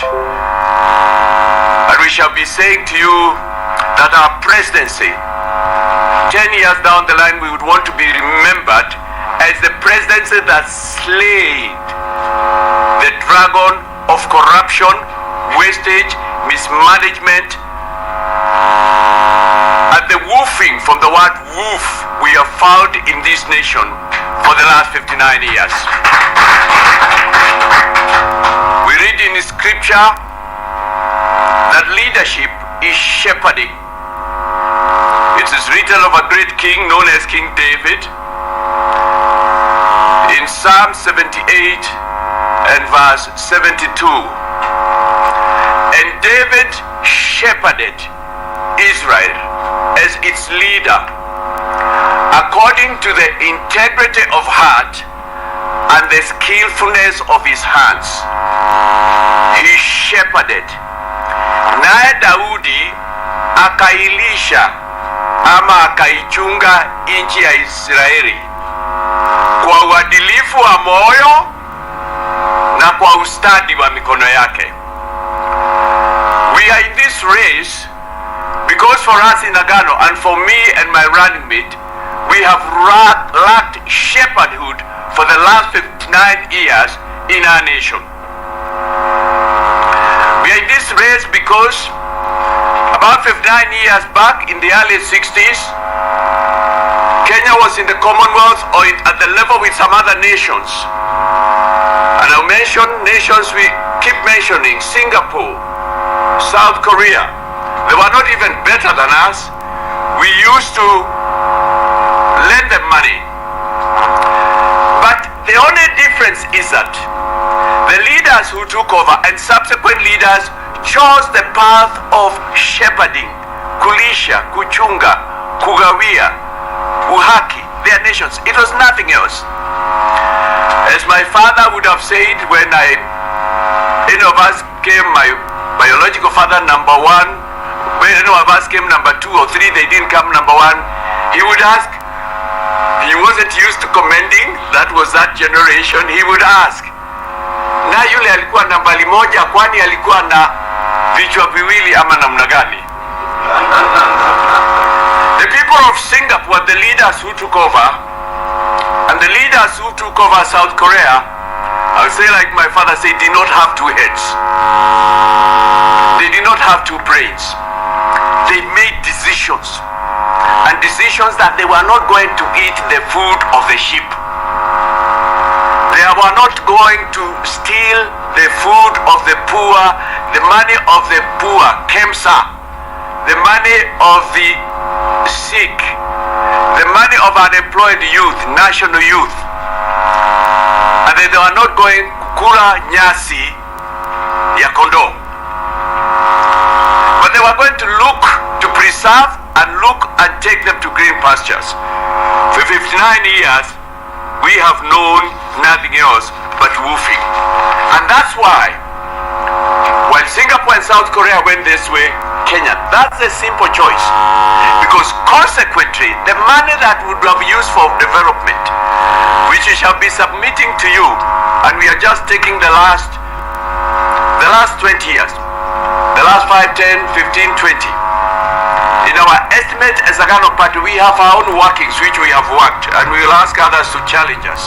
And we shall be saying to you that our presidency, 10 years down the line, we would want to be remembered as the presidency that slayed the dragon of corruption, wastage, mismanagement, and the woofing from the word woof we have found in this nation for the last 59 years. We read in scripture that leadership is shepherding. It is written of a great king known as King David in Psalm 78 and verse 72. And David shepherded Israel as its leader according to the integrity of heart and the skillfulness of his hands. He shepherded. Naye Daudi akailisha ama akaichunga nchi ya Israeli kwa uadilifu wa moyo na kwa ustadi wa mikono yake. We are in this race because for us in Agano, and for me and my running mate, we have lacked shepherdhood for the last 59 years in our nation. We are in this race because about 59 years back in the early 60s, Kenya was in the Commonwealth or at the level with some other nations. And I'll mention nations we keep mentioning: Singapore, South Korea. They were not even better than us. We used to lend them money. But the only difference is that the leaders who took over and subsequent leaders chose the path of shepherding, kulisha, kuchunga, kugawia, uhaki, their nations. It was nothing else. As my father would have said when any of us came, my biological father number one, when any of us came number 2 or 3, they didn't come number 1, he would ask, he wasn't used to commending, that was that generation, he would ask, na yule alikuwa nambari moja kwani alikuwa na vichwa viwili ama namna gani? The people of Singapore, the leaders who took over, and the leaders who took over South Korea, I would say like my father said, did not have 2 heads. They did not have 2 brains. They made decisions, and decisions that they were not going to eat the food of the sheep. They were not going to steal the food of the poor, the money of the poor, KEMSA, the money of the sick, the money of unemployed youth, national youth. And they were not going kula nyasi ya kondoo. But they were going to look to preserve and look and take them to green pastures. For 59 years, we have known nothing else but woofing. And that's why, while Singapore and South Korea went this way, Kenya, that's a simple choice. Because consequently, the money that would have used for development, which we shall be submitting to you, and we are just taking the last 20 years, the last 5, 10, 15, 20. In our estimate as Agano Party, we have our own workings which we have worked, and we will ask others to challenge us.